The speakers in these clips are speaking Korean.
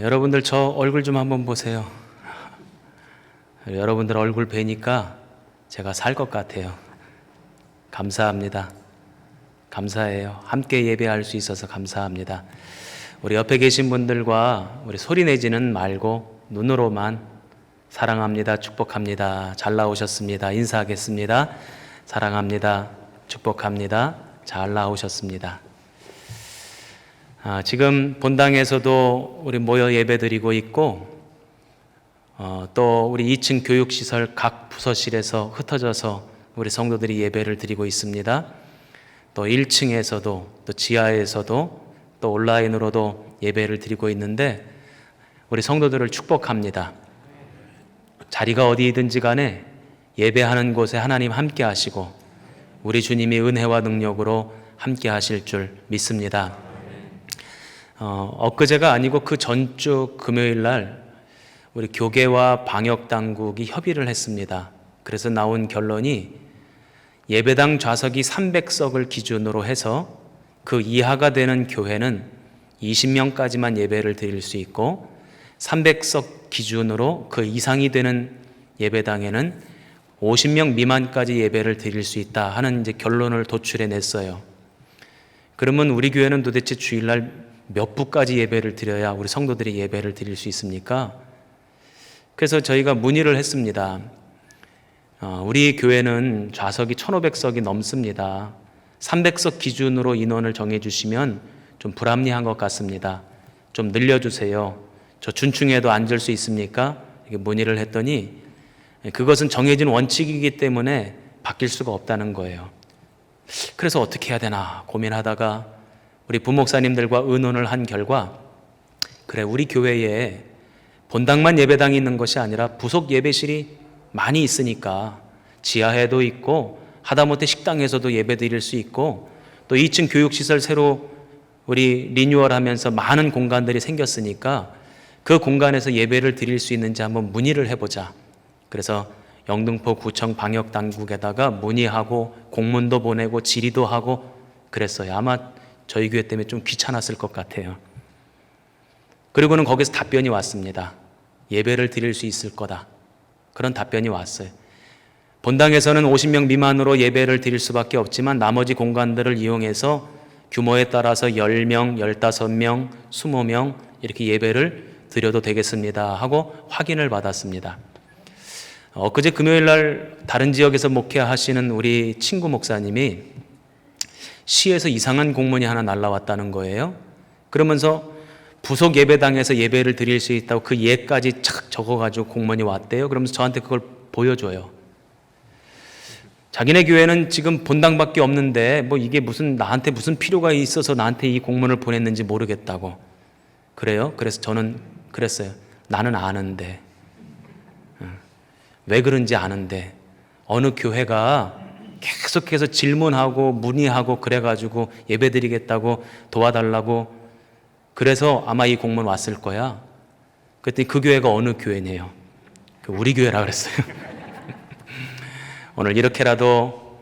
여러분들 저 얼굴 좀 한번 보세요. 여러분들 얼굴 뵈니까 제가 살 것 같아요. 감사합니다. 감사해요. 함께 예배할 수 있어서 감사합니다. 우리 옆에 계신 분들과 우리 소리 내지는 말고 눈으로만 사랑합니다, 축복합니다, 잘 나오셨습니다, 인사하겠습니다, 사랑합니다, 축복합니다, 잘 나오셨습니다. 지금 본당에서도 우리 모여 예배드리고 있고 또 우리 2층 교육시설 각 부서실에서 흩어져서 우리 성도들이 예배를 드리고 있습니다. 또 1층에서도 또 지하에서도 또 온라인으로도 예배를 드리고 있는데 우리 성도들을 축복합니다. 자리가 어디든지 간에 예배하는 곳에 하나님 함께 하시고 우리 주님이 은혜와 능력으로 함께 하실 줄 믿습니다. 엊그제가 아니고 그 전주 금요일 날 우리 교계와 방역당국이 협의를 했습니다. 그래서 나온 결론이 예배당 좌석이 300석을 기준으로 해서 그 이하가 되는 교회는 20명까지만 예배를 드릴 수 있고 300석 기준으로 그 이상이 되는 예배당에는 50명 미만까지 예배를 드릴 수 있다 하는 이제 결론을 도출해 냈어요. 그러면 우리 교회는 도대체 주일날 몇 부까지 예배를 드려야 우리 성도들이 예배를 드릴 수 있습니까? 그래서 저희가 문의를 했습니다. 우리 교회는 좌석이 1,500석이 넘습니다. 300석 기준으로 인원을 정해주시면 좀 불합리한 것 같습니다. 좀 늘려주세요. 저 준층에도 앉을 수 있습니까? 이렇게 문의를 했더니 그것은 정해진 원칙이기 때문에 바뀔 수가 없다는 거예요. 그래서 어떻게 해야 되나 고민하다가 우리 부목사님들과 의논을 한 결과 그래 우리 교회에 본당만 예배당이 있는 것이 아니라 부속 예배실이 많이 있으니까 지하에도 있고 하다못해 식당에서도 예배 드릴 수 있고 또 2층 교육시설 새로 우리 리뉴얼하면서 많은 공간들이 생겼으니까 그 공간에서 예배를 드릴 수 있는지 한번 문의를 해보자. 그래서 영등포 구청 방역당국에다가 문의하고 공문도 보내고 질의도 하고 그랬어요. 아마 저희 교회 때문에 좀 귀찮았을 것 같아요. 그리고는 거기서 답변이 왔습니다. 예배를 드릴 수 있을 거다. 그런 답변이 왔어요. 본당에서는 50명 미만으로 예배를 드릴 수밖에 없지만 나머지 공간들을 이용해서 규모에 따라서 10명, 15명, 20명 이렇게 예배를 드려도 되겠습니다 하고 확인을 받았습니다. 엊그제 금요일 날 다른 지역에서 목회하시는 우리 친구 목사님이 시에서 이상한 공문이 하나 날라왔다는 거예요. 그러면서 부속 예배당에서 예배를 드릴 수 있다고 그 예까지 착 적어가지고 공문이 왔대요. 그러면서 저한테 그걸 보여줘요. 자기네 교회는 지금 본당밖에 없는데 뭐 이게 나한테 무슨 필요가 있어서 나한테 이 공문을 보냈는지 모르겠다고. 그래요? 그래서 저는 그랬어요. 나는 아는데. 왜 그런지 아는데 어느 교회가 계속해서 질문하고 문의하고 그래가지고 예배드리겠다고 도와달라고 그래서 아마 이 공문 왔을 거야. 그랬더니 그 교회가 어느 교회네요. 우리 교회라 그랬어요. 오늘 이렇게라도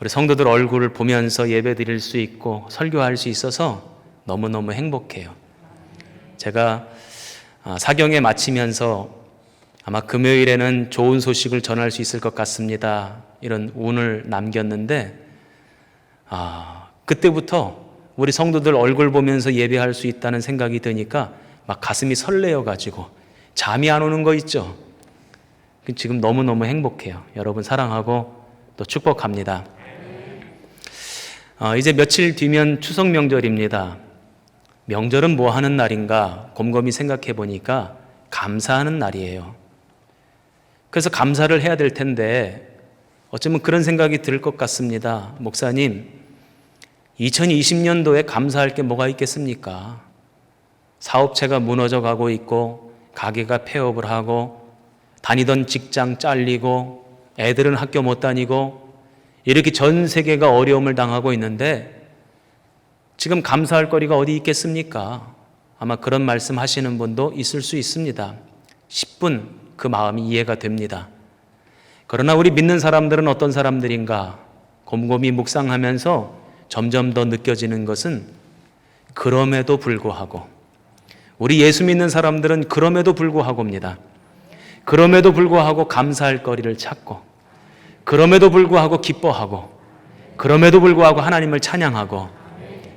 우리 성도들 얼굴을 보면서 예배드릴 수 있고 설교할 수 있어서 너무너무 행복해요. 제가 사경에 마치면서 아마 금요일에는 좋은 소식을 전할 수 있을 것 같습니다. 이런 운을 남겼는데 그때부터 우리 성도들 얼굴 보면서 예배할 수 있다는 생각이 드니까 막 가슴이 설레어가지고 잠이 안 오는 거 있죠. 지금 너무너무 행복해요. 여러분 사랑하고 또 축복합니다. 이제 며칠 뒤면 추석 명절입니다. 명절은 뭐 하는 날인가 곰곰이 생각해 보니까 감사하는 날이에요. 그래서 감사를 해야 될 텐데 어쩌면 그런 생각이 들 것 같습니다. 목사님, 2020년도에 감사할 게 뭐가 있겠습니까? 사업체가 무너져 가고 있고 가게가 폐업을 하고 다니던 직장 잘리고 애들은 학교 못 다니고 이렇게 전 세계가 어려움을 당하고 있는데 지금 감사할 거리가 어디 있겠습니까? 아마 그런 말씀 하시는 분도 있을 수 있습니다. 10분 그 마음이 이해가 됩니다. 그러나 우리 믿는 사람들은 어떤 사람들인가? 곰곰이 묵상하면서 점점 더 느껴지는 것은 그럼에도 불구하고 우리 예수 믿는 사람들은 그럼에도 불구하고입니다. 그럼에도 불구하고 감사할 거리를 찾고, 그럼에도 불구하고 기뻐하고, 그럼에도 불구하고 하나님을 찬양하고,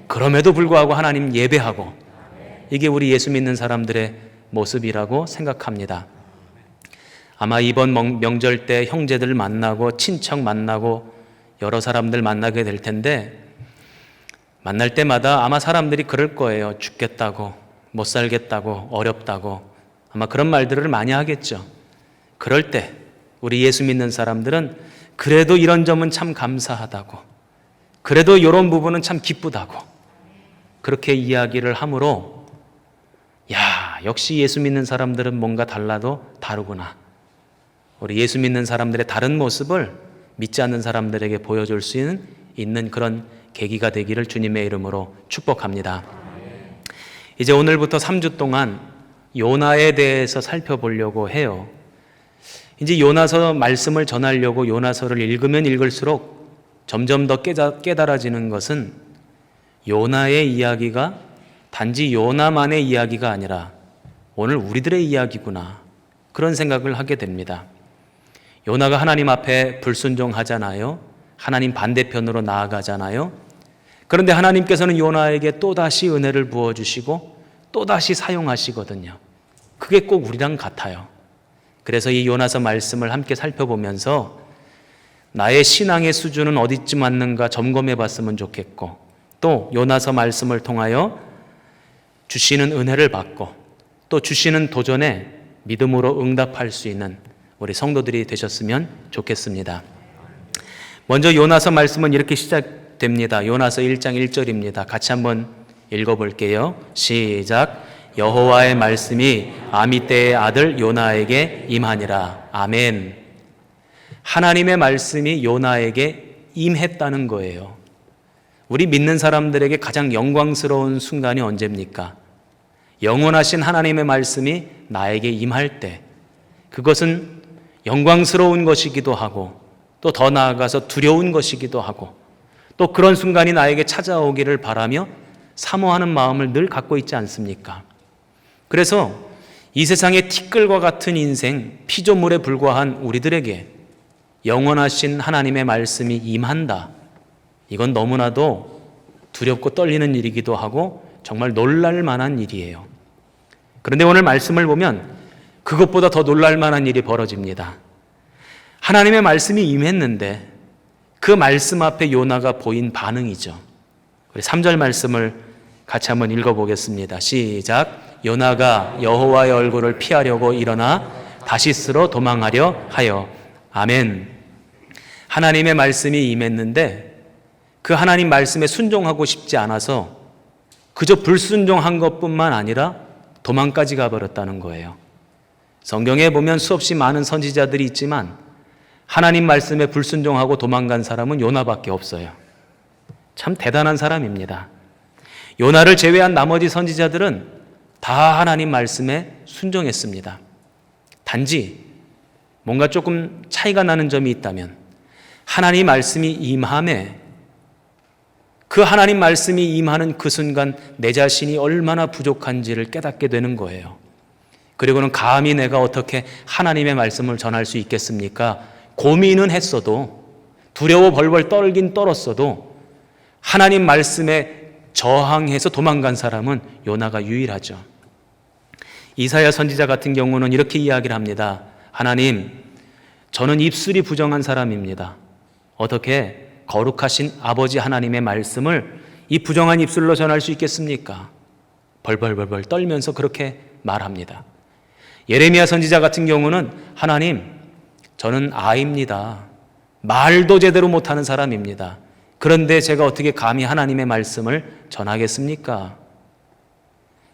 그럼에도 불구하고 하나님 예배하고, 이게 우리 예수 믿는 사람들의 모습이라고 생각합니다. 아마 이번 명절 때 형제들 만나고 친척 만나고 여러 사람들 만나게 될 텐데, 만날 때마다 아마 사람들이 그럴 거예요. 죽겠다고, 못 살겠다고, 어렵다고, 아마 그런 말들을 많이 하겠죠. 그럴 때 우리 예수 믿는 사람들은 그래도 이런 점은 참 감사하다고, 그래도 이런 부분은 참 기쁘다고, 그렇게 이야기를 하므로, 야, 역시 예수 믿는 사람들은 뭔가 달라도 다르구나, 우리 예수 믿는 사람들의 다른 모습을 믿지 않는 사람들에게 보여줄 수 있는 그런 계기가 되기를 주님의 이름으로 축복합니다. 이제 오늘부터 3주 동안 요나에 대해서 살펴보려고 해요. 이제 요나서 말씀을 전하려고 요나서를 읽으면 읽을수록 점점 더 깨달아지는 것은 요나의 이야기가 단지 요나만의 이야기가 아니라 오늘 우리들의 이야기구나, 그런 생각을 하게 됩니다. 요나가 하나님 앞에 불순종하잖아요. 하나님 반대편으로 나아가잖아요. 그런데 하나님께서는 요나에게 또다시 은혜를 부어주시고 또다시 사용하시거든요. 그게 꼭 우리랑 같아요. 그래서 이 요나서 말씀을 함께 살펴보면서 나의 신앙의 수준은 어디쯤 왔는가 점검해 봤으면 좋겠고, 또 요나서 말씀을 통하여 주시는 은혜를 받고 또 주시는 도전에 믿음으로 응답할 수 있는 우리 성도들이 되셨으면 좋겠습니다. 먼저 요나서 말씀은 이렇게 시작됩니다. 요나서 1장 1절입니다. 같이 한번 읽어볼게요. 시작. 여호와의 말씀이 아미떼의 아들 요나에게 임하니라. 아멘. 하나님의 말씀이 요나에게 임했다는 거예요. 우리 믿는 사람들에게 가장 영광스러운 순간이 언제입니까? 영원하신 하나님의 말씀이 나에게 임할 때, 그것은 영광스러운 것이기도 하고 또 더 나아가서 두려운 것이기도 하고, 또 그런 순간이 나에게 찾아오기를 바라며 사모하는 마음을 늘 갖고 있지 않습니까? 그래서 이 세상의 티끌과 같은 인생, 피조물에 불과한 우리들에게 영원하신 하나님의 말씀이 임한다, 이건 너무나도 두렵고 떨리는 일이기도 하고 정말 놀랄 만한 일이에요. 그런데 오늘 말씀을 보면 그것보다 더 놀랄 만한 일이 벌어집니다. 하나님의 말씀이 임했는데 그 말씀 앞에 요나가 보인 반응이죠. 우리 3절 말씀을 같이 한번 읽어보겠습니다. 시작. 요나가 여호와의 얼굴을 피하려고 일어나 다시스로 도망하려 하여. 아멘. 하나님의 말씀이 임했는데 그 하나님 말씀에 순종하고 싶지 않아서 그저 불순종한 것뿐만 아니라 도망까지 가버렸다는 거예요. 성경에 보면 수없이 많은 선지자들이 있지만 하나님 말씀에 불순종하고 도망간 사람은 요나밖에 없어요. 참 대단한 사람입니다. 요나를 제외한 나머지 선지자들은 다 하나님 말씀에 순종했습니다. 단지 뭔가 조금 차이가 나는 점이 있다면 하나님 말씀이 임함에, 그 하나님 말씀이 임하는 그 순간 내 자신이 얼마나 부족한지를 깨닫게 되는 거예요. 그리고는 감히 내가 어떻게 하나님의 말씀을 전할 수 있겠습니까? 고민은 했어도, 두려워 벌벌 떨긴 떨었어도 하나님 말씀에 저항해서 도망간 사람은 요나가 유일하죠. 이사야 선지자 같은 경우는 이렇게 이야기를 합니다. 하나님, 저는 입술이 부정한 사람입니다. 어떻게 거룩하신 아버지 하나님의 말씀을 이 부정한 입술로 전할 수 있겠습니까? 벌벌벌벌 떨면서 그렇게 말합니다. 예레미야 선지자 같은 경우는 하나님, 저는 아이입니다. 말도 제대로 못하는 사람입니다. 그런데 제가 어떻게 감히 하나님의 말씀을 전하겠습니까?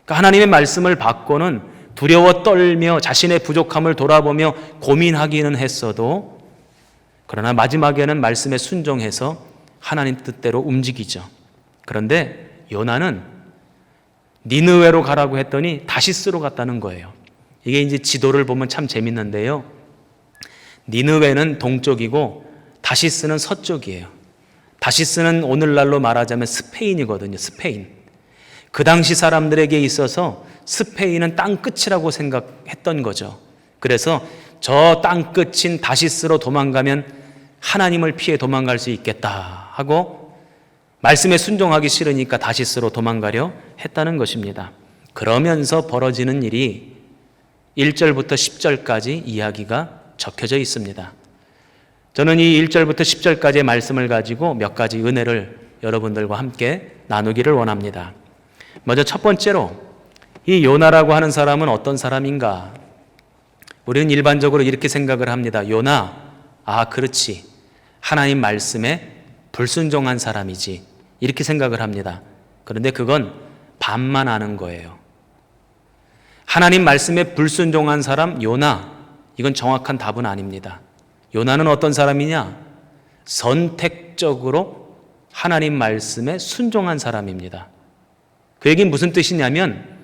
그러니까 하나님의 말씀을 받고는 두려워 떨며 자신의 부족함을 돌아보며 고민하기는 했어도, 그러나 마지막에는 말씀에 순종해서 하나님 뜻대로 움직이죠. 그런데 요나는 니느웨로 가라고 했더니 다시스로 갔다는 거예요. 이게 이제 지도를 보면 참 재밌는데요. 니느웨는 동쪽이고 다시스는 서쪽이에요. 다시스는 오늘날로 말하자면 스페인이거든요. 스페인. 그 당시 사람들에게 있어서 스페인은 땅 끝이라고 생각했던 거죠. 그래서 저 땅 끝인 다시스로 도망가면 하나님을 피해 도망갈 수 있겠다 하고 말씀에 순종하기 싫으니까 다시스로 도망가려 했다는 것입니다. 그러면서 벌어지는 일이 1절부터 10절까지 이야기가 적혀져 있습니다. 저는 이 1절부터 10절까지의 말씀을 가지고 몇 가지 은혜를 여러분들과 함께 나누기를 원합니다. 먼저 첫 번째로 이 요나라고 하는 사람은 어떤 사람인가? 우리는 일반적으로 이렇게 생각을 합니다. 요나, 그렇지. 하나님 말씀에 불순종한 사람이지. 이렇게 생각을 합니다. 그런데 그건 반만 아는 거예요. 하나님 말씀에 불순종한 사람 요나, 이건 정확한 답은 아닙니다. 요나는 어떤 사람이냐? 선택적으로 하나님 말씀에 순종한 사람입니다. 그 얘기는 무슨 뜻이냐면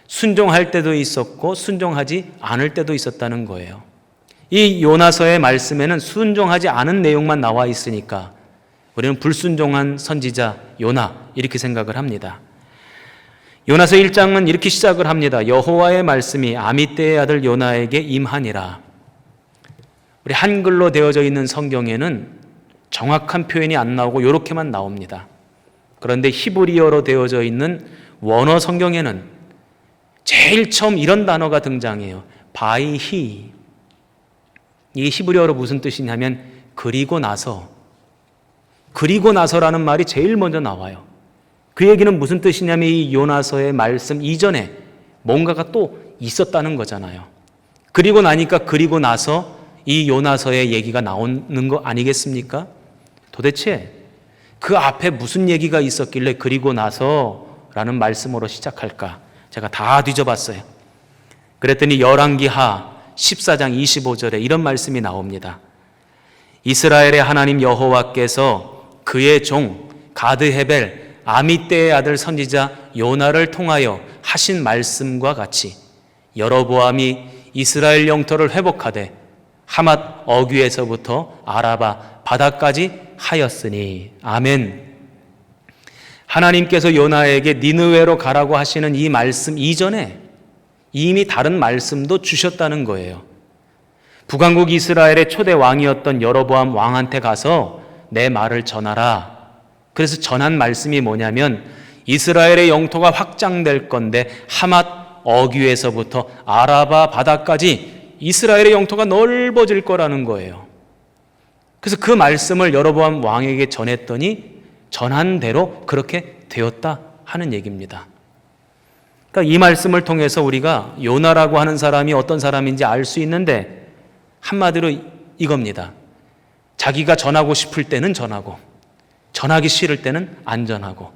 순종할 때도 있었고 순종하지 않을 때도 있었다는 거예요. 이 요나서의 말씀에는 순종하지 않은 내용만 나와 있으니까 우리는 불순종한 선지자 요나 이렇게 생각을 합니다. 요나서 1장은 이렇게 시작을 합니다. 여호와의 말씀이 아미떼의 아들 요나에게 임하니라. 우리 한글로 되어져 있는 성경에는 정확한 표현이 안 나오고 이렇게만 나옵니다. 그런데 히브리어로 되어져 있는 원어 성경에는 제일 처음 이런 단어가 등장해요. 바이히. 이 히브리어로 무슨 뜻이냐면 그리고 나서라는 말이 제일 먼저 나와요. 그 얘기는 무슨 뜻이냐면 이 요나서의 말씀 이전에 뭔가가 또 있었다는 거잖아요. 그리고 나니까 그리고 나서 이 요나서의 얘기가 나오는 거 아니겠습니까? 도대체 그 앞에 무슨 얘기가 있었길래 그리고 나서라는 말씀으로 시작할까? 제가 다 뒤져봤어요. 그랬더니 열왕기하 14장 25절에 이런 말씀이 나옵니다. 이스라엘의 하나님 여호와께서 그의 종 가드헤벨 아미떼의 아들 선지자 요나를 통하여 하신 말씀과 같이 여로보암이 이스라엘 영토를 회복하되 하맛 어귀에서부터 아라바 바다까지 하였으니. 아멘. 하나님께서 요나에게 니느웨로 가라고 하시는 이 말씀 이전에 이미 다른 말씀도 주셨다는 거예요. 북왕국 이스라엘의 초대 왕이었던 여로보암 왕한테 가서 내 말을 전하라. 그래서 전한 말씀이 뭐냐면 이스라엘의 영토가 확장될 건데 하맛 어귀에서부터 아라바 바다까지 이스라엘의 영토가 넓어질 거라는 거예요. 그래서 그 말씀을 여로보암 왕에게 전했더니 전한 대로 그렇게 되었다 하는 얘기입니다. 그러니까 이 말씀을 통해서 우리가 요나라고 하는 사람이 어떤 사람인지 알 수 있는데 한마디로 이겁니다. 자기가 전하고 싶을 때는 전하고 전하기 싫을 때는 안 전하고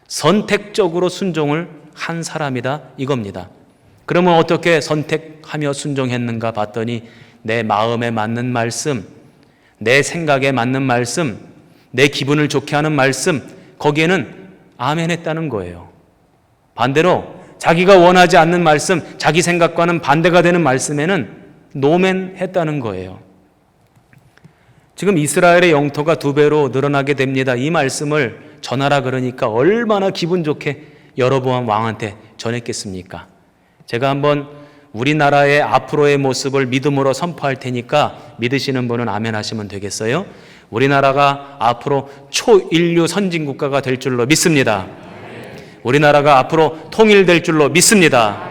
선택적으로 순종을 한 사람이다 이겁니다. 그러면 어떻게 선택하며 순종했는가 봤더니 내 마음에 맞는 말씀, 내 생각에 맞는 말씀, 내 기분을 좋게 하는 말씀, 거기에는 아멘 했다는 거예요. 반대로 자기가 원하지 않는 말씀, 자기 생각과는 반대가 되는 말씀에는 노멘 했다는 거예요. 지금 이스라엘의 영토가 2배로 늘어나게 됩니다. 이 말씀을 전하라 그러니까 얼마나 기분 좋게 여로보암 왕한테 전했겠습니까? 제가 한번 우리나라의 앞으로의 모습을 믿음으로 선포할 테니까 믿으시는 분은 아멘 하시면 되겠어요? 우리나라가 앞으로 초인류 선진국가가 될 줄로 믿습니다. 우리나라가 앞으로 통일될 줄로 믿습니다.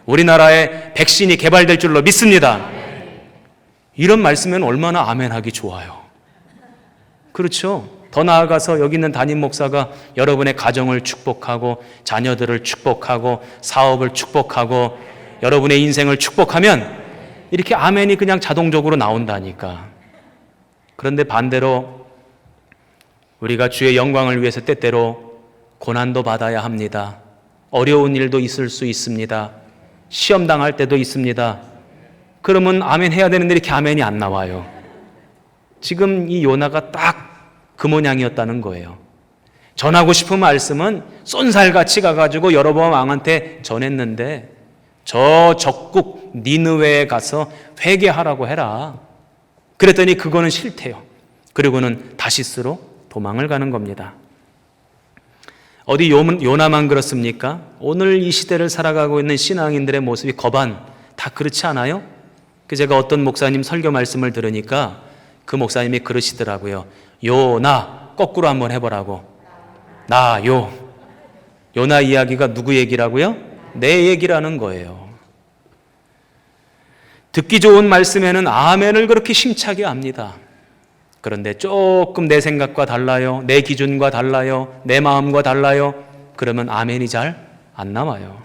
우리나라에 백신이 개발될 줄로 믿습니다. 이런 말씀은 얼마나 아멘하기 좋아요. 그렇죠? 더 나아가서 여기 있는 담임 목사가 여러분의 가정을 축복하고 자녀들을 축복하고 사업을 축복하고 여러분의 인생을 축복하면 이렇게 아멘이 그냥 자동적으로 나온다니까. 그런데 반대로 우리가 주의 영광을 위해서 때때로 고난도 받아야 합니다. 어려운 일도 있을 수 있습니다. 시험 당할 때도 있습니다. 그러면 아멘 해야 되는데 이렇게 아멘이 안 나와요. 지금 이 요나가 딱 그 모양이었다는 거예요. 전하고 싶은 말씀은 쏜살같이 가가지고 여로보암 왕한테 전했는데 저 적국 니느웨에 가서 회개하라고 해라. 그랬더니 그거는 싫대요. 그리고는 다시스로 도망을 가는 겁니다. 어디 요나만 그렇습니까? 오늘 이 시대를 살아가고 있는 신앙인들의 모습이 거반 다 그렇지 않아요? 제가 어떤 목사님 설교 말씀을 들으니까 그 목사님이 그러시더라고요. 요나 거꾸로 한번 해보라고. 요나 이야기가 누구 얘기라고요? 내 얘기라는 거예요. 듣기 좋은 말씀에는 아멘을 그렇게 힘차게 합니다. 그런데 조금 내 생각과 달라요. 내 기준과 달라요. 내 마음과 달라요. 그러면 아멘이 잘 안 나와요.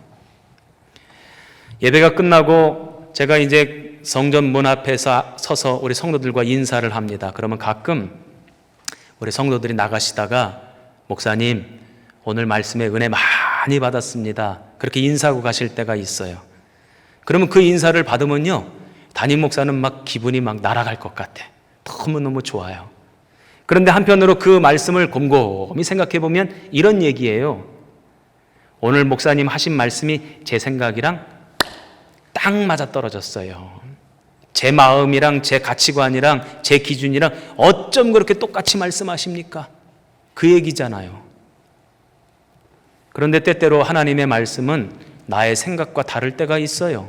예배가 끝나고 제가 이제 성전 문 앞에 서서 우리 성도들과 인사를 합니다. 그러면 가끔 우리 성도들이 나가시다가 목사님 오늘 말씀에 은혜 많이 받았습니다. 그렇게 인사하고 가실 때가 있어요. 그러면 그 인사를 받으면요, 담임 목사는 막 기분이 막 날아갈 것 같아. 너무너무 좋아요. 그런데 한편으로 그 말씀을 곰곰이 생각해 보면 이런 얘기예요. 오늘 목사님 하신 말씀이 제 생각이랑 딱 맞아 떨어졌어요. 제 마음이랑 제 가치관이랑 제 기준이랑 어쩜 그렇게 똑같이 말씀하십니까? 그 얘기잖아요. 그런데 때때로 하나님의 말씀은 나의 생각과 다를 때가 있어요.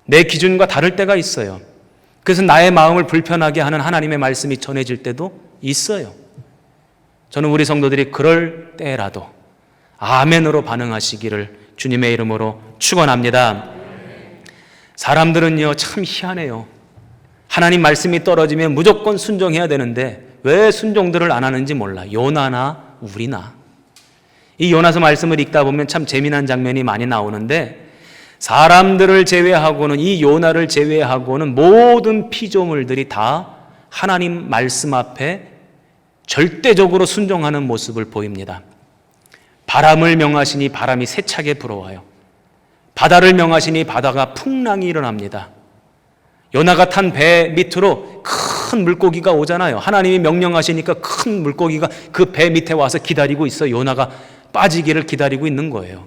내 기준과 다를 때가 있어요. 그래서 나의 마음을 불편하게 하는 하나님의 말씀이 전해질 때도 있어요. 저는 우리 성도들이 그럴 때라도 아멘으로 반응하시기를 주님의 이름으로 축원합니다. 사람들은요 참 희한해요. 하나님 말씀이 떨어지면 무조건 순종해야 되는데 왜 순종들을 안 하는지 몰라. 요나나 우리나. 이 요나서 말씀을 읽다 보면 참 재미난 장면이 많이 나오는데, 사람들을 제외하고는, 이 요나를 제외하고는 모든 피조물들이 다 하나님 말씀 앞에 절대적으로 순종하는 모습을 보입니다. 바람을 명하시니 바람이 세차게 불어와요. 바다를 명하시니 바다가 풍랑이 일어납니다. 요나가 탄 배 밑으로 큰 물고기가 오잖아요. 하나님이 명령하시니까 큰 물고기가 그 배 밑에 와서 기다리고 있어. 요나가 빠지기를 기다리고 있는 거예요.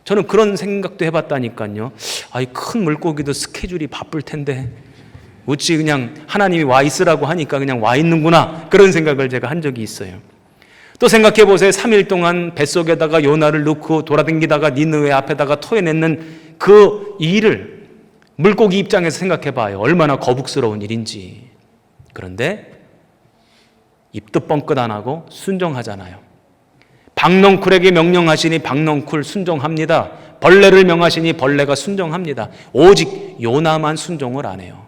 저는 그런 생각도 해봤다니까요. 아이, 큰 물고기도 스케줄이 바쁠 텐데 어찌 그냥 하나님이 와 있으라고 하니까 그냥 와 있는구나, 그런 생각을 제가 한 적이 있어요. 또 생각해 보세요. 3일 동안 뱃속에다가 요나를 넣고 돌아다니다가 니느웨 앞에다가 토해내는 그 일을 물고기 입장에서 생각해 봐요. 얼마나 거북스러운 일인지. 그런데 입도 뻥끗 안 하고 순종하잖아요. 박넝쿨에게 명령하시니 박넝쿨 순종합니다. 벌레를 명하시니 벌레가 순종합니다. 오직 요나만 순종을 안 해요.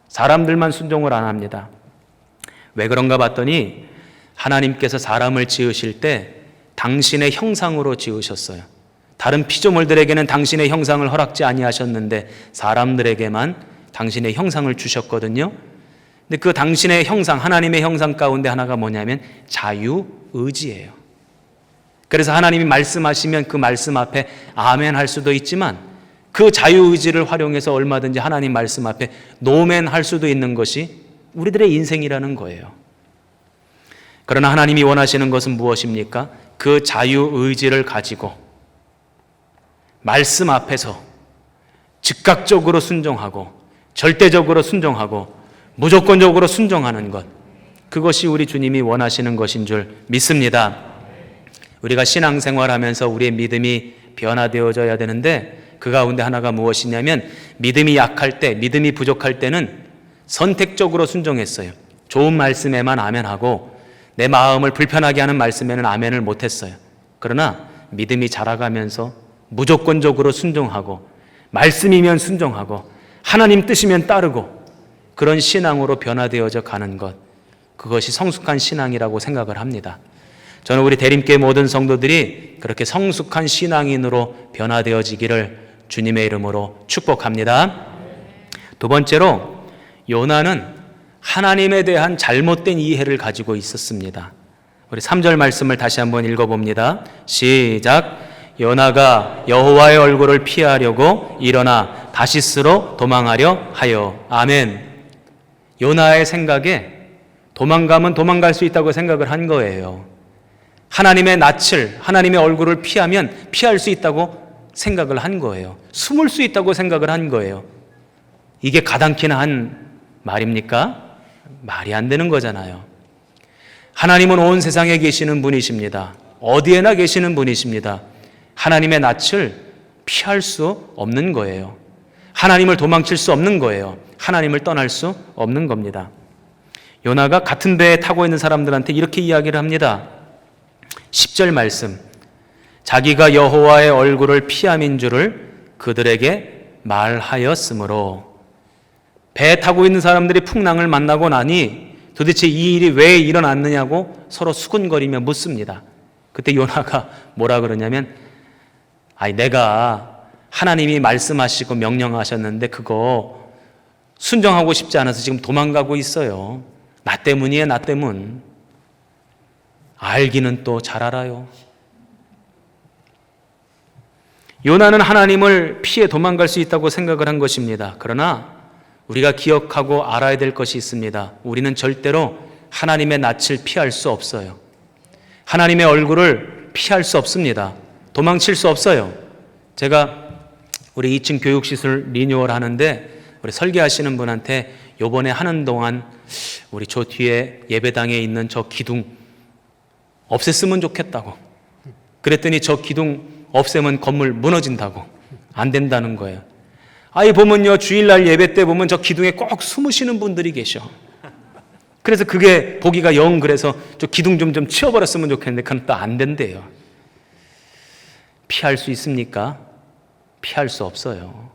사람들만 순종을 안 합니다. 왜 그런가 봤더니 하나님께서 사람을 지으실 때 당신의 형상으로 지으셨어요. 다른 피조물들에게는 당신의 형상을 허락지 아니하셨는데 사람들에게만 당신의 형상을 주셨거든요. 근데 그 당신의 형상, 하나님의 형상 가운데 하나가 뭐냐면 자유의지예요. 그래서 하나님이 말씀하시면 그 말씀 앞에 아멘 할 수도 있지만 그 자유의지를 활용해서 얼마든지 하나님 말씀 앞에 노멘 할 수도 있는 것이 우리들의 인생이라는 거예요. 그러나 하나님이 원하시는 것은 무엇입니까? 그 자유의지를 가지고 말씀 앞에서 즉각적으로 순종하고 절대적으로 순종하고 무조건적으로 순종하는 것, 그것이 우리 주님이 원하시는 것인 줄 믿습니다. 우리가 신앙생활하면서 우리의 믿음이 변화되어져야 되는데 그 가운데 하나가 무엇이냐면 믿음이 약할 때, 믿음이 부족할 때는 선택적으로 순종했어요. 좋은 말씀에만 아멘하고 내 마음을 불편하게 하는 말씀에는 아멘을 못했어요. 그러나 믿음이 자라가면서 무조건적으로 순종하고 말씀이면 순종하고 하나님 뜻이면 따르고 그런 신앙으로 변화되어져 가는 것, 그것이 성숙한 신앙이라고 생각을 합니다. 저는 우리 대림교회 모든 성도들이 그렇게 성숙한 신앙인으로 변화되어지기를 주님의 이름으로 축복합니다. 두 번째로, 요나는 하나님에 대한 잘못된 이해를 가지고 있었습니다. 우리 3절 말씀을 다시 한번 읽어봅니다. 시작. 요나가 여호와의 얼굴을 피하려고 일어나 다시스로 도망하려 하여. 아멘. 요나의 생각에 도망가면 도망갈 수 있다고 생각을 한 거예요. 하나님의 낯을, 하나님의 얼굴을 피하면 피할 수 있다고 생각을 한 거예요. 숨을 수 있다고 생각을 한 거예요. 이게 가당키나 한 말입니까? 말이 안 되는 거잖아요. 하나님은 온 세상에 계시는 분이십니다. 어디에나 계시는 분이십니다. 하나님의 낯을 피할 수 없는 거예요. 하나님을 도망칠 수 없는 거예요. 하나님을 떠날 수 없는 겁니다. 요나가 같은 배에 타고 있는 사람들한테 이렇게 이야기를 합니다. 10절 말씀. 자기가 여호와의 얼굴을 피함인 줄을 그들에게 말하였으므로. 배에 타고 있는 사람들이 풍랑을 만나고 나니 도대체 이 일이 왜 일어났느냐고 서로 수군거리며 묻습니다. 그때 요나가 뭐라 그러냐면, 내가 하나님이 말씀하시고 명령하셨는데 그거 순종하고 싶지 않아서 지금 도망가고 있어요. 나 때문이에요, 나 때문. 알기는 또 잘 알아요. 요나는 하나님을 피해 도망갈 수 있다고 생각을 한 것입니다. 그러나 우리가 기억하고 알아야 될 것이 있습니다. 우리는 절대로 하나님의 낯을 피할 수 없어요. 하나님의 얼굴을 피할 수 없습니다. 도망칠 수 없어요. 제가 우리 2층 교육시설 리뉴얼 하는데 우리 설계하시는 분한테 요번에 하는 동안 우리 저 뒤에 예배당에 있는 저 기둥 없앴으면 좋겠다고. 그랬더니 저 기둥 없애면 건물 무너진다고. 안 된다는 거예요. 보면요, 주일날 예배 때 보면 저 기둥에 꼭 숨으시는 분들이 계셔. 그래서 그게 보기가 영 그래서 저 기둥 좀 치워버렸으면 좋겠는데 그건 또 안 된대요. 피할 수 있습니까? 피할 수 없어요.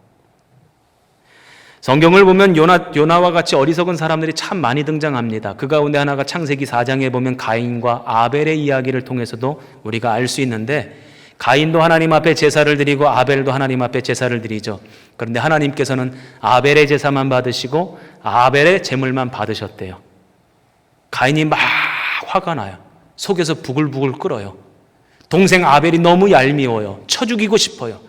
성경을 보면 요나와 같이 어리석은 사람들이 참 많이 등장합니다. 그 가운데 하나가 창세기 4장에 보면 가인과 아벨의 이야기를 통해서도 우리가 알 수 있는데, 가인도 하나님 앞에 제사를 드리고 아벨도 하나님 앞에 제사를 드리죠. 그런데 하나님께서는 아벨의 제사만 받으시고 아벨의 제물만 받으셨대요. 가인이 막 화가 나요. 속에서 부글부글 끓어요. 동생 아벨이 너무 얄미워요. 쳐 죽이고 싶어요.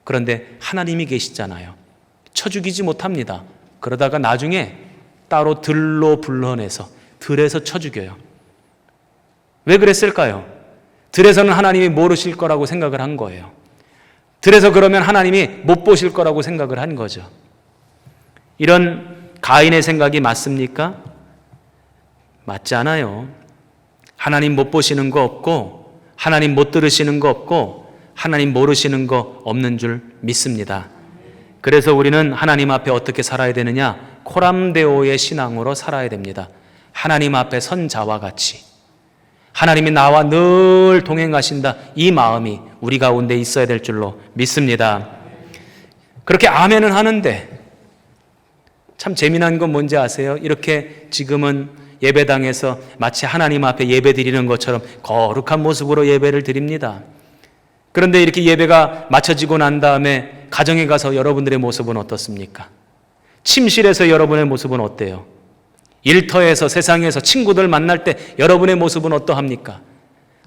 그런데 하나님이 계시잖아요. 쳐 죽이지 못합니다. 그러다가 나중에 따로 들로 불러내서 들에서 쳐 죽여요. 왜 그랬을까요? 들에서는 하나님이 모르실 거라고 생각을 한 거예요. 들에서 그러면 하나님이 못 보실 거라고 생각을 한 거죠. 이런 가인의 생각이 맞습니까? 맞지 않아요. 하나님 못 보시는 거 없고 하나님 못 들으시는 거 없고 하나님 모르시는 거 없는 줄 믿습니다. 그래서 우리는 하나님 앞에 어떻게 살아야 되느냐? 코람데오의 신앙으로 살아야 됩니다. 하나님 앞에 선 자와 같이 하나님이 나와 늘 동행하신다, 이 마음이 우리 가운데 있어야 될 줄로 믿습니다. 그렇게 아멘은 하는데 참 재미난 건 뭔지 아세요? 이렇게 지금은 예배당에서 마치 하나님 앞에 예배 드리는 것처럼 거룩한 모습으로 예배를 드립니다. 그런데 이렇게 예배가 마쳐지고 난 다음에 가정에 가서 여러분들의 모습은 어떻습니까? 침실에서 여러분의 모습은 어때요? 일터에서, 세상에서 친구들 만날 때 여러분의 모습은 어떠합니까?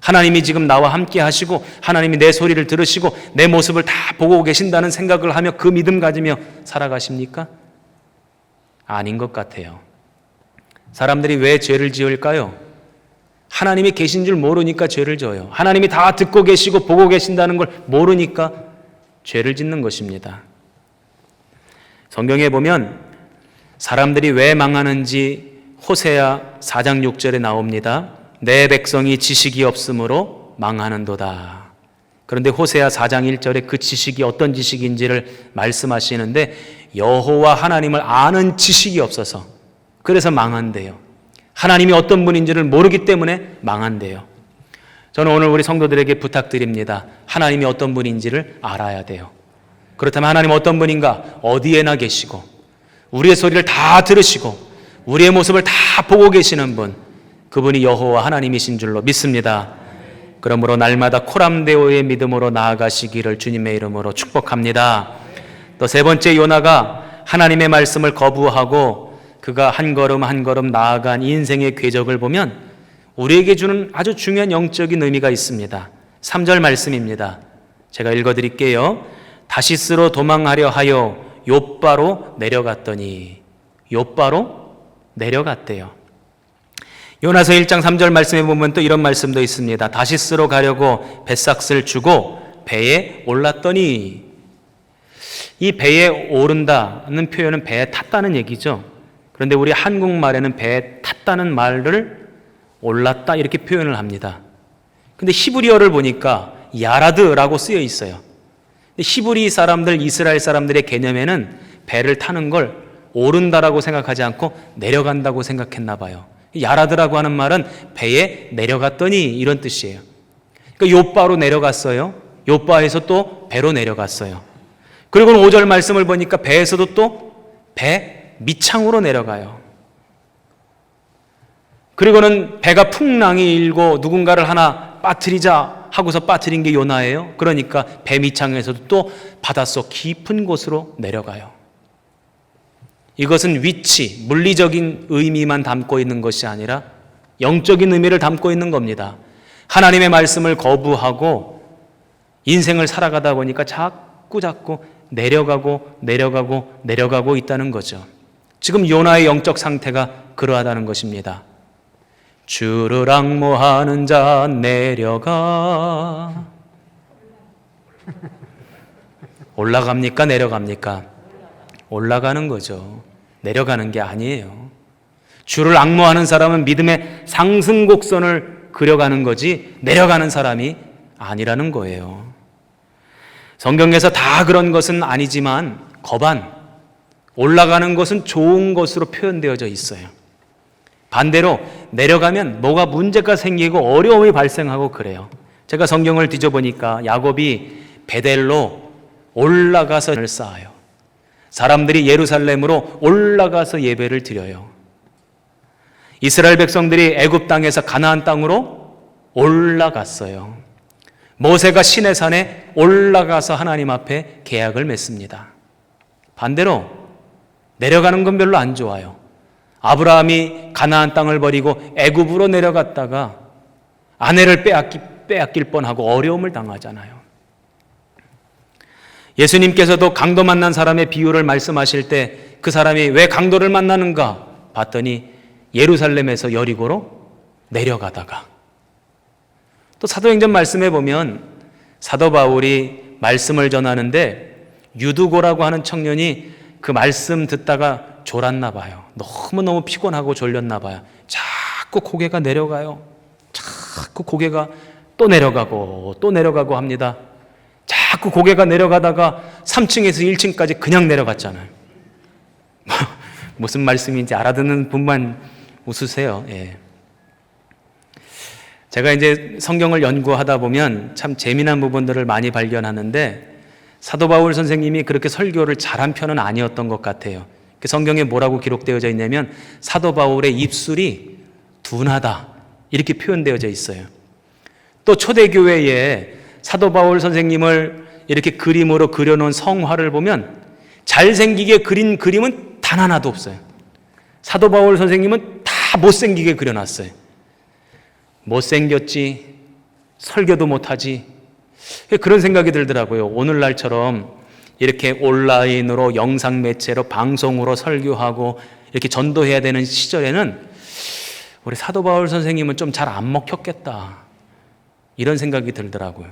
하나님이 지금 나와 함께 하시고 하나님이 내 소리를 들으시고 내 모습을 다 보고 계신다는 생각을 하며 그 믿음 가지며 살아가십니까? 아닌 것 같아요. 사람들이 왜 죄를 지을까요? 하나님이 계신 줄 모르니까 죄를 져요. 하나님이 다 듣고 계시고 보고 계신다는 걸 모르니까 죄를 짓는 것입니다. 성경에 보면 사람들이 왜 망하는지 호세아 4장 6절에 나옵니다. 내 백성이 지식이 없으므로 망하는도다. 그런데 호세아 4장 1절에 그 지식이 어떤 지식인지를 말씀하시는데 여호와 하나님을 아는 지식이 없어서 그래서 망한대요. 하나님이 어떤 분인지를 모르기 때문에 망한대요. 저는 오늘 우리 성도들에게 부탁드립니다. 하나님이 어떤 분인지를 알아야 돼요. 그렇다면 하나님 어떤 분인가? 어디에나 계시고 우리의 소리를 다 들으시고 우리의 모습을 다 보고 계시는 분, 그분이 여호와 하나님이신 줄로 믿습니다. 그러므로 날마다 코람데오의 믿음으로 나아가시기를 주님의 이름으로 축복합니다. 또 세 번째, 요나가 하나님의 말씀을 거부하고 그가 한 걸음 한 걸음 나아간 인생의 궤적을 보면 우리에게 주는 아주 중요한 영적인 의미가 있습니다. 3절 말씀입니다. 제가 읽어드릴게요. 다시스로 도망하려 하여 욥바로 내려갔더니, 욥바로 내려갔대요. 요나서 1장 3절 말씀에 보면 또 이런 말씀도 있습니다. 다시스로 가려고 뱃삭스를 주고 배에 올랐더니, 이 배에 오른다는 표현은 배에 탔다는 얘기죠. 그런데 우리 한국말에는 배에 탔다는 말을 올랐다 이렇게 표현을 합니다. 근데 히브리어를 보니까 야라드라고 쓰여 있어요. 근데 히브리 사람들, 이스라엘 사람들의 개념에는 배를 타는 걸 오른다라고 생각하지 않고 내려간다고 생각했나 봐요. 야라드라고 하는 말은 배에 내려갔더니 이런 뜻이에요. 그러니까 요바로 내려갔어요. 요바에서 또 배로 내려갔어요. 그리고 5절 말씀을 보니까 배에서도 또 배 밑창으로 내려가요. 그리고는 배가 풍랑이 일고 누군가를 하나 빠뜨리자 하고서 빠뜨린 게 요나예요. 그러니까 배 밑창에서도 또 바닷속 깊은 곳으로 내려가요. 이것은 위치, 물리적인 의미만 담고 있는 것이 아니라 영적인 의미를 담고 있는 겁니다. 하나님의 말씀을 거부하고 인생을 살아가다 보니까 자꾸 내려가고 있다는 거죠. 지금 요나의 영적 상태가 그러하다는 것입니다. 주를 앙모하는 자 내려가. 올라갑니까? 내려갑니까? 올라가는 거죠. 내려가는 게 아니에요. 주를 앙모하는 사람은 믿음의 상승 곡선을 그려가는 거지 내려가는 사람이 아니라는 거예요. 성경에서 다 그런 것은 아니지만 거반 올라가는 것은 좋은 것으로 표현되어져 있어요. 반대로 내려가면 뭐가 문제가 생기고 어려움이 발생하고 그래요. 제가 성경을 뒤져보니까 야곱이 베델로 올라가서 쌓아요. 사람들이 예루살렘으로 올라가서 예배를 드려요. 이스라엘 백성들이 애굽 땅에서 가나안 땅으로 올라갔어요. 모세가 시내산에 올라가서 하나님 앞에 계약을 맺습니다. 반대로 내려가는 건 별로 안 좋아요. 아브라함이 가나안 땅을 버리고 애굽으로 내려갔다가 아내를 빼앗길 뻔하고 어려움을 당하잖아요. 예수님께서도 강도 만난 사람의 비유를 말씀하실 때 그 사람이 왜 강도를 만나는가 봤더니 예루살렘에서 여리고로 내려가다가, 또 사도행전 말씀에 보면 사도 바울이 말씀을 전하는데 유두고라고 하는 청년이 그 말씀 듣다가 졸았나 봐요. 너무너무 피곤하고 졸렸나 봐요. 자꾸 고개가 내려가요. 자꾸 고개가 또 내려가고 합니다. 자꾸 고개가 내려가다가 3층에서 1층까지 그냥 내려갔잖아요. 무슨 말씀인지 알아듣는 분만 웃으세요. 예. 제가 이제 성경을 연구하다 보면 참 재미난 부분들을 많이 발견하는데 사도 바울 선생님이 그렇게 설교를 잘한 편은 아니었던 것 같아요. 성경에 뭐라고 기록되어져 있냐면 사도 바울의 입술이 둔하다 이렇게 표현되어져 있어요. 또 초대교회에 사도 바울 선생님을 이렇게 그림으로 그려놓은 성화를 보면 잘생기게 그린 그림은 단 하나도 없어요. 사도 바울 선생님은 다 못생기게 그려놨어요. 못생겼지, 설교도 못하지, 그런 생각이 들더라고요. 오늘날처럼 이렇게 온라인으로 영상 매체로 방송으로 설교하고 이렇게 전도해야 되는 시절에는 우리 사도 바울 선생님은 좀 잘 안 먹혔겠다 이런 생각이 들더라고요.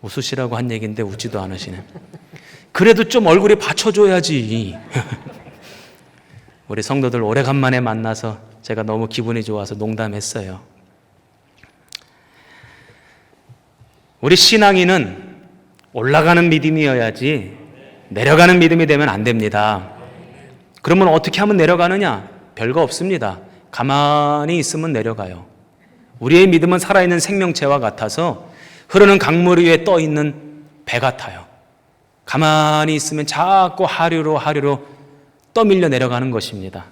웃으시라고 한 얘기인데 웃지도 않으시네. 그래도 좀 얼굴에 받쳐줘야지. 우리 성도들 오래간만에 만나서 제가 너무 기분이 좋아서 농담했어요. 우리 신앙인은 올라가는 믿음이어야지 내려가는 믿음이 되면 안 됩니다. 그러면 어떻게 하면 내려가느냐? 별거 없습니다. 가만히 있으면 내려가요. 우리의 믿음은 살아있는 생명체와 같아서 흐르는 강물 위에 떠 있는 배 같아요. 가만히 있으면 자꾸 하류로 떠밀려 내려가는 것입니다.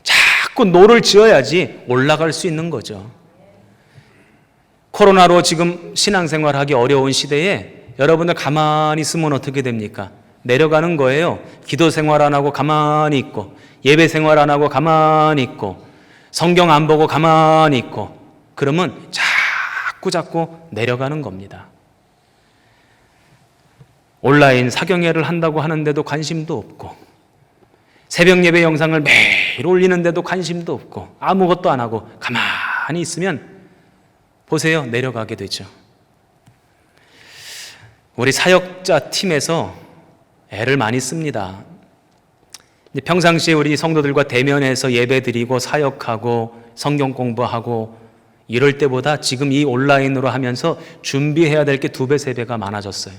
자꾸 노를 지어야지 올라갈 수 있는 거죠. 코로나로 지금 신앙생활하기 어려운 시대에 여러분들 가만히 있으면 어떻게 됩니까? 내려가는 거예요. 기도 생활 안 하고 가만히 있고, 예배 생활 안 하고 가만히 있고, 성경 안 보고 가만히 있고, 그러면 자꾸 내려가는 겁니다. 온라인 사경회를 한다고 하는데도 관심도 없고, 새벽 예배 영상을 매일 올리는데도 관심도 없고, 아무것도 안 하고 가만히 있으면 보세요, 내려가게 되죠. 우리 사역자 팀에서 애를 많이 씁니다. 평상시에 우리 성도들과 대면해서 예배 드리고 사역하고 성경 공부하고 이럴 때보다 지금 이 온라인으로 하면서 준비해야 될 게 2배, 3배가 많아졌어요.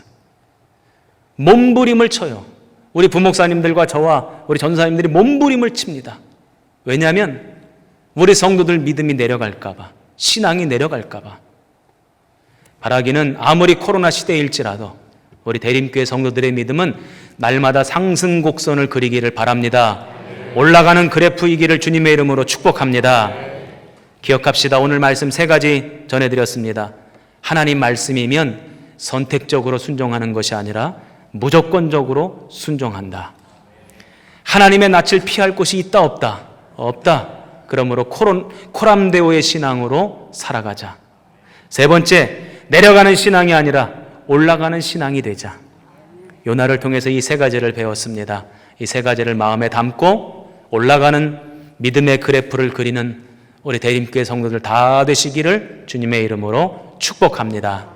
몸부림을 쳐요. 우리 부목사님들과 저와 우리 전사님들이 몸부림을 칩니다. 왜냐하면 우리 성도들 믿음이 내려갈까 봐, 신앙이 내려갈까 봐. 바라기는 아무리 코로나 시대일지라도 우리 대림교회 성도들의 믿음은 날마다 상승 곡선을 그리기를 바랍니다. 올라가는 그래프이기를 주님의 이름으로 축복합니다. 기억합시다. 오늘 말씀 3가지 전해드렸습니다. 하나님 말씀이면 선택적으로 순종하는 것이 아니라 무조건적으로 순종한다. 하나님의 낯을 피할 곳이 있다 없다? 없다. 그러므로 코람데오의 신앙으로 살아가자. 3번째, 내려가는 신앙이 아니라 올라가는 신앙이 되자. 요나를 통해서 이 3가지를 배웠습니다. 이 3가지를 마음에 담고 올라가는 믿음의 그래프를 그리는 우리 대림교회 성도들 다 되시기를 주님의 이름으로 축복합니다.